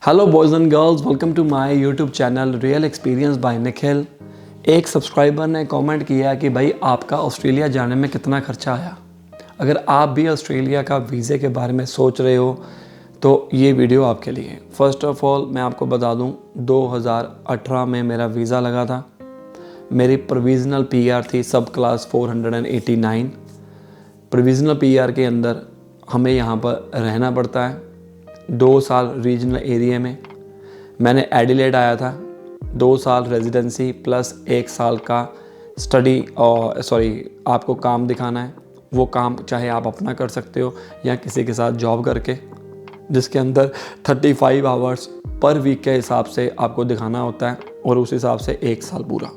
Hello boys and girls, welcome to my YouTube channel real experience by Nikhil. एक subscriber ने comment किया कि भाई आपका ऑस्ट्रेलिया जाने में कितना खर्चा आया। अगर आप भी ऑस्ट्रेलिया का वीज़े के बारे में सोच रहे हो तो ये वीडियो आपके लिए। फ़र्स्ट ऑफ़ ऑल मैं आपको बता दूं, 2018 में मेरा वीज़ा लगा था। मेरी प्रोविज़नल पीआर थी सब क्लास 489। प्रोविज़नल पीआर के अंदर हमें यहाँ पर रहना पड़ता है 2 साल रीजनल एरिया में। मैंने एडिलेड आया था, 2 साल रेजिडेंसी प्लस 1 साल का स्टडी और आपको काम दिखाना है। वो काम चाहे आप अपना कर सकते हो या किसी के साथ जॉब करके, जिसके अंदर 35 आवर्स पर वीक के हिसाब से आपको दिखाना होता है और उस हिसाब से 1 साल पूरा।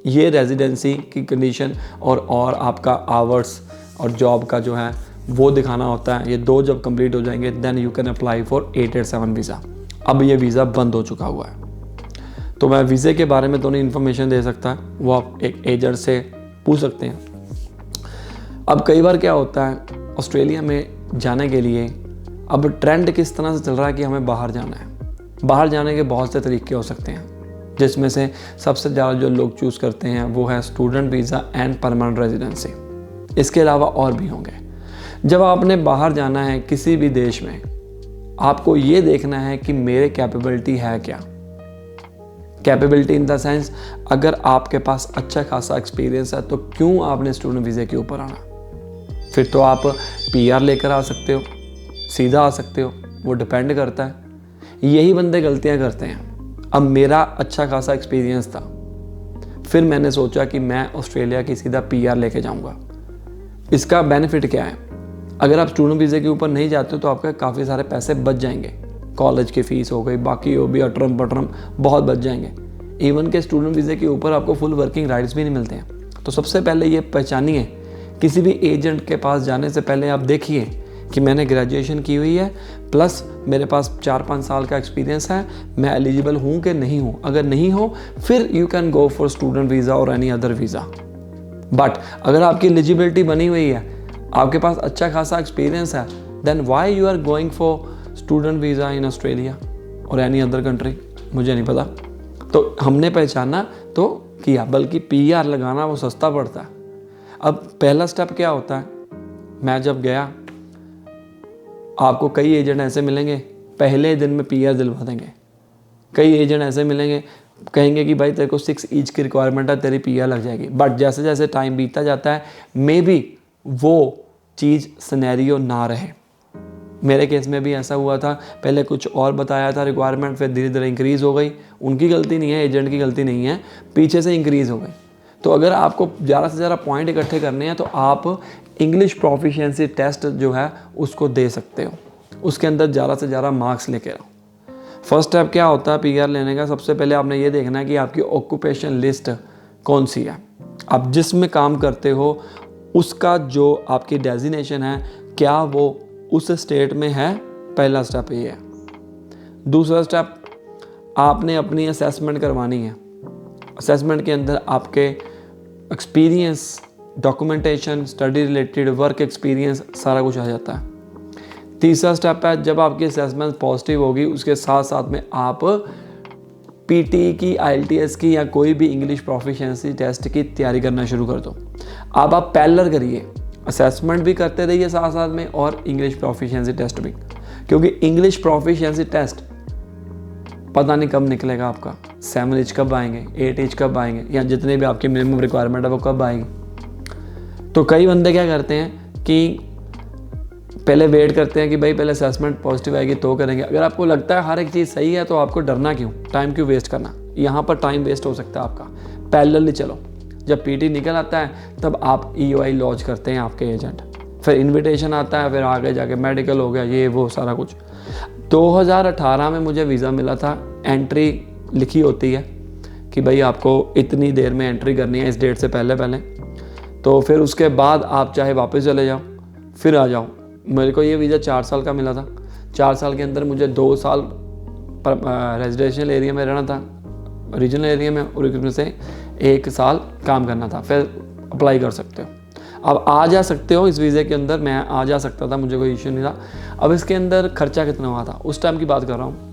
ये रेजिडेंसी की कंडीशन और आपका आवर्स और जॉब का जो है वो दिखाना होता है। ये 2 जब कंप्लीट हो जाएंगे then you can apply for 887 visa. अब ये वीज़ा बंद हो चुका हुआ है, तो मैं वीज़े के बारे में तो नहीं इन्फॉर्मेशन दे सकता, वो आप एक एजेंट से पूछ सकते हैं। अब कई बार क्या होता है ऑस्ट्रेलिया में जाने के लिए, अब ट्रेंड किस तरह से चल रहा है कि हमें बाहर जाना है। बाहर जाने के बहुत से तरीके हो सकते हैं, जिसमें से सबसे ज़्यादा जो लोग चूज़ करते हैं वो है student visa and permanent residency. इसके अलावा और भी होंगे। जब आपने बाहर जाना है किसी भी देश में, आपको ये देखना है कि मेरे कैपेबिलिटी है क्या। कैपेबिलिटी इन द सेंस, अगर आपके पास अच्छा खासा एक्सपीरियंस है तो क्यों आपने स्टूडेंट वीज़े के ऊपर आना। फिर तो आप पीआर लेकर आ सकते हो, सीधा आ सकते हो, वो डिपेंड करता है। यही बंदे गलतियां करते हैं। अब मेरा अच्छा खासा एक्सपीरियंस था, फिर मैंने सोचा कि मैं ऑस्ट्रेलिया की सीधा पीआर लेके जाऊंगा। इसका बेनिफिट क्या है, अगर आप स्टूडेंट वीज़े के ऊपर नहीं जाते हो तो आपके काफ़ी सारे पैसे बच जाएंगे। कॉलेज की फ़ीस हो गई, बाकी हो भी अटरम पटरम बहुत बच जाएंगे। इवन के स्टूडेंट वीज़े के ऊपर आपको फुल वर्किंग राइट्स भी नहीं मिलते हैं। तो सबसे पहले ये पहचानिए, किसी भी एजेंट के पास जाने से पहले आप देखिए कि मैंने ग्रेजुएशन की हुई है प्लस मेरे पास 4-5 साल का एक्सपीरियंस है, मैं एलिजिबल हूँ कि नहीं हूँ। अगर नहीं हो फिर you can go for student visa और एनी अदर वीज़ा। बट अगर आपकी एलिजिबिलिटी बनी हुई है, आपके पास अच्छा खासा एक्सपीरियंस है, then why you are going for student visa in Australia और एनी अदर कंट्री, मुझे नहीं पता। तो हमने पहचाना तो किया, बल्कि पीआर लगाना वो सस्ता पड़ता है। अब पहला स्टेप क्या होता है, मैं जब गया, आपको कई एजेंट ऐसे मिलेंगे पहले दिन में पीआर दिलवा देंगे। कई एजेंट ऐसे मिलेंगे कहेंगे कि भाई तेरे को 6 ईच की रिक्वायरमेंट है, तेरी पीआर लग जाएगी। बट जैसे जैसे टाइम बीतता जाता है मे बी वो चीज़ सिनेरियो ना रहे। मेरे केस में भी ऐसा हुआ था, पहले कुछ और बताया था रिक्वायरमेंट, फिर धीरे धीरे इंक्रीज़ हो गई। उनकी गलती नहीं है, एजेंट की गलती नहीं है, पीछे से इंक्रीज़ हो गई। तो अगर आपको ज़्यादा से ज़्यादा पॉइंट इकट्ठे करने हैं तो आप इंग्लिश प्रोफिशिएंसी टेस्ट जो है उसको दे सकते हो, उसके अंदर ज़्यादा से ज़्यादा मार्क्स लेके आओ। फर्स्ट स्टेप क्या होता है पीआर लेने का, सबसे पहले आपने ये देखना है कि आपकी ऑक्यूपेशन लिस्ट कौन सी है। आप जिसमें काम करते हो उसका जो आपकी डेजिग्नेशन है क्या वो उस स्टेट में है, पहला स्टेप ये है। दूसरा स्टेप, आपने अपनी असेसमेंट करवानी है। असेसमेंट के अंदर आपके experience, documentation, study related, work experience सारा कुछ आ जाता है। तीसरा स्टेप है, जब आपकी असेसमेंट पॉजिटिव होगी उसके साथ साथ में आप पीटी की, आईएलटीएस की या कोई भी इंग्लिश प्रोफिशिएंसी टेस्ट की तैयारी करना शुरू कर दो। अब आप पैरेलल करिए, असेसमेंट भी करते रहिए साथ साथ में और इंग्लिश प्रोफिशिएंसी टेस्ट भी, क्योंकि इंग्लिश प्रोफिशिएंसी टेस्ट पता नहीं कब निकलेगा आपका। 7 ईच कब आएंगे, 8 ईच कब आएंगे, या जितने भी आपकी मिनिमम रिक्वायरमेंट है वो कब आएगी। तो कई बंदे क्या करते हैं कि पहले वेट करते हैं कि भाई पहले असेसमेंट पॉजिटिव आएगी तो करेंगे। अगर आपको लगता है हर एक चीज़ सही है तो आपको डरना क्यों, टाइम क्यों वेस्ट करना। यहाँ पर टाइम वेस्ट हो सकता है आपका। पैरेलली चलो, जब पीटी निकल आता है तब आप ईओआई लॉन्च करते हैं आपके एजेंट, फिर इनविटेशन आता है, फिर आगे जाके मेडिकल हो गया, ये वो सारा कुछ। 2018 में मुझे वीज़ा मिला था, एंट्री लिखी होती है कि भाई आपको इतनी देर में एंट्री करनी है, इस डेट से पहले। तो फिर उसके बाद आप चाहे वापस चले जाओ फिर आ जाओ। मेरे को ये वीज़ा 4 साल का मिला था। 4 साल के अंदर मुझे 2 साल रेजिडेंशियल एरिया में रहना था, रीजनल एरिया में, और उसमें से 1 साल काम करना था। फिर अप्लाई कर सकते हो, अब आ जा सकते हो इस वीज़े के अंदर। मैं आ जा सकता था, मुझे कोई इश्यू नहीं था। अब इसके अंदर खर्चा कितना हुआ था उस टाइम की बात कर रहा हूँ।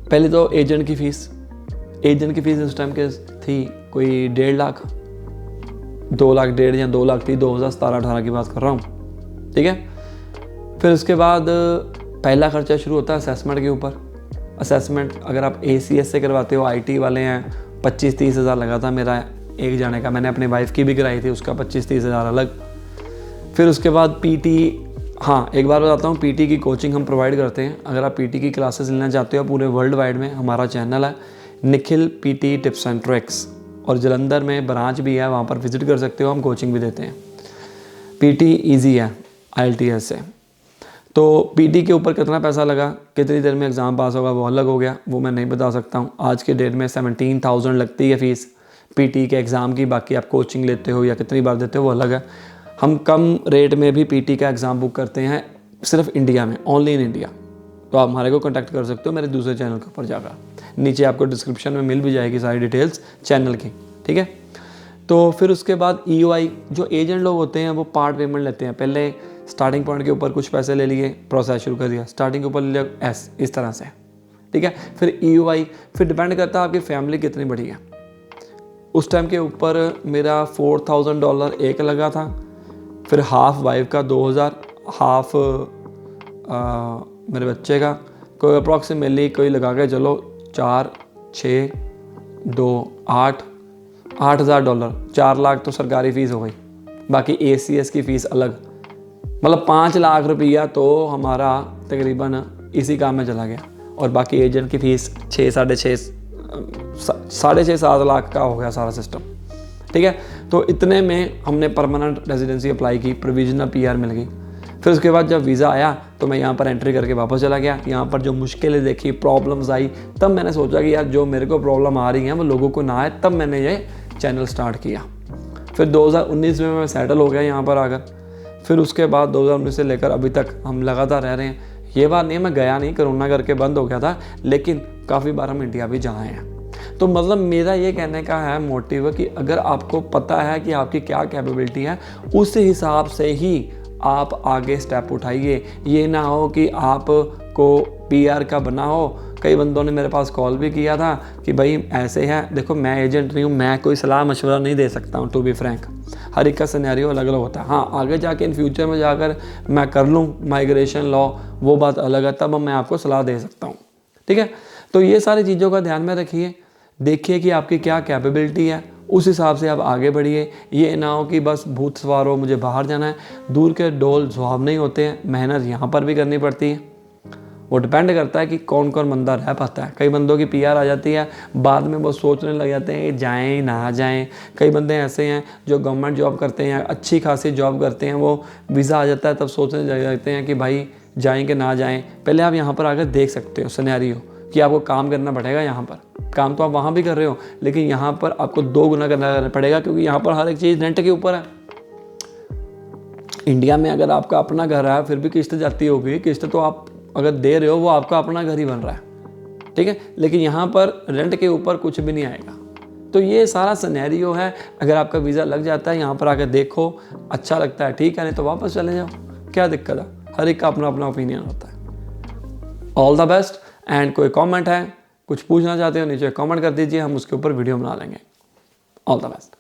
पहले तो एजेंट की फ़ीस उस टाइम के थी कोई 1.5 लाख, 2 लाख 1.5 या 2 लाख थी, 2017-18 की बात कर रहा हूँ, ठीक है। फिर उसके बाद पहला खर्चा शुरू होता है असेसमेंट के ऊपर। असेसमेंट अगर आप ACS से करवाते हो, IT वाले हैं, 25-30 हज़ार लगा था मेरा एक जाने का। मैंने अपनी वाइफ की भी कराई थी, उसका 25-30 हज़ार अलग। फिर उसके बाद PT, हाँ एक बार बताता हूँ, PT की कोचिंग हम प्रोवाइड करते हैं। अगर आप PT की क्लासेस लेना चाहते हो पूरे वर्ल्ड वाइड में, हमारा चैनल है Nikhil PT tips and tricks, और जलंधर में ब्रांच भी है, वहाँ पर विजिट कर सकते हो, हम कोचिंग भी देते हैं। PT ईजी है IELTS से। तो PT के ऊपर कितना पैसा लगा, कितनी देर में एग्ज़ाम पास होगा, वो अलग हो गया, वो मैं नहीं बता सकता हूँ। आज के डेट में 17,000 लगती है फ़ीस PT के एग्ज़ाम की। बाकी आप कोचिंग लेते हो या कितनी बार देते हो वो अलग है। हम कम रेट में भी PT का एग्ज़ाम बुक करते हैं सिर्फ इंडिया में, ओनली इन इंडिया। तो आप हमारे को कॉन्टैक्ट कर सकते हो मेरे दूसरे चैनल के ऊपर जाकर, नीचे आपको डिस्क्रिप्शन में मिल भी जाएगी सारी डिटेल्स चैनल की, ठीक है। तो फिर उसके बाद EOI, जो एजेंट लोग होते हैं वो पार्ट पेमेंट लेते हैं। पहले स्टार्टिंग पॉइंट के ऊपर कुछ पैसे ले लिए, प्रोसेस शुरू कर दिया, स्टार्टिंग के ऊपर ले लिया इस तरह से, ठीक है। फिर EOI, फिर डिपेंड करता है आपकी फैमिली कितनी बड़ी है। उस टाइम के ऊपर मेरा $4,000 एक लगा था, फिर हाफ वाइफ का 2,000, हाफ मेरे बच्चे का, कोई अप्रॉक्सीमेटली कोई लगा के चलो 4, 6, 2, 8,000 $, 4 लाख तो सरकारी फ़ीस हो गई। बाकी ACS की फ़ीस अलग, मतलब 5 लाख रुपया तो हमारा तकरीबन इसी काम में चला गया। और बाकी एजेंट की फ़ीस 6-7 लाख का हो गया सारा सिस्टम, ठीक है। तो इतने में हमने परमानेंट रेजिडेंसी अप्लाई की, प्रोविजनल PR मिल गई। फिर उसके बाद जब वीज़ा आया तो मैं यहाँ पर एंट्री करके वापस चला गया। यहाँ पर जो मुश्किलें देखी, प्रॉब्लम्स आई, तब मैंने सोचा कि यार जो मेरे को प्रॉब्लम आ रही हैं वो लोगों को ना आए, तब मैंने ये चैनल स्टार्ट किया। फिर 2019 में मैं सेटल हो गया यहाँ पर आकर। फिर उसके बाद 2019 से लेकर अभी तक हम लगातार रह रहे हैं। ये बात नहीं है मैं गया नहीं, कोरोना करके बंद हो गया था, लेकिन काफ़ी बार हम इंडिया भी जाए हैं। तो मतलब मेरा ये कहने का है मोटिव कि अगर आपको पता है कि आपकी क्या कैपेबिलिटी है, उस हिसाब से ही आप आगे स्टेप उठाइए। ये ना हो कि आपको PR का बना हो। कई बंदों ने मेरे पास कॉल भी किया था कि भाई ऐसे है, देखो मैं एजेंट नहीं हूँ, मैं कोई सलाह मशवरा नहीं दे सकता हूँ, टू बी फ्रैंक। हर एक का सिनेरियो अलग अलग होता है। हाँ आगे जाके इन फ्यूचर में जाकर मैं कर लूँ माइग्रेशन लॉ, वो बात अलग है, तब मैं आपको सलाह दे सकता हूँ, ठीक है। तो ये सारी चीज़ों का ध्यान में रखिए, देखिए कि आपकी क्या कैपेबिलिटी है, उस हिसाब से आप आगे बढ़िए। ये ना हो कि बस भूत सवार हो, मुझे बाहर जाना है। दूर के डोल सुहाव नहीं होते हैं, मेहनत यहाँ पर भी करनी पड़ती है। वो डिपेंड करता है कि कौन कौन बंदा रह पाता है। कई बंदों की PR आ जाती है, बाद में वो सोचने लग जाते हैं कि जाएँ ना जाएँ। कई बंदे ऐसे हैं जो गवर्नमेंट जॉब करते हैं, अच्छी खासी जॉब करते हैं, वो वीज़ा आ जाता है तब सोचने लग जाते हैं कि भाई जाएँ कि ना जाएँ। पहले आप यहाँ पर आकर देख सकते हो सिनेरियो कि आपको काम करना पड़ेगा। यहाँ पर काम तो आप वहाँ भी कर रहे हो, लेकिन यहाँ पर आपको 2 गुना करना पड़ेगा, क्योंकि यहाँ पर हर एक चीज़ रेंट के ऊपर है। इंडिया में अगर आपका अपना घर है फिर भी किस्त जाती होगी, किस्त तो आप अगर दे रहे हो वो आपका अपना घर ही बन रहा है, ठीक है। लेकिन यहाँ पर रेंट के ऊपर कुछ भी नहीं आएगा। तो ये सारा सिनेरियो है। अगर आपका वीज़ा लग जाता है, यहाँ पर आकर देखो, अच्छा लगता है ठीक है, नहीं तो वापस चले जाओ, क्या दिक्कत है। हर एक का अपना अपना ओपिनियन होता है। All the best. एंड कोई कमेंट है, कुछ पूछना चाहते हो, नीचे कमेंट कर दीजिए, हम उसके ऊपर वीडियो बना लेंगे। All the best.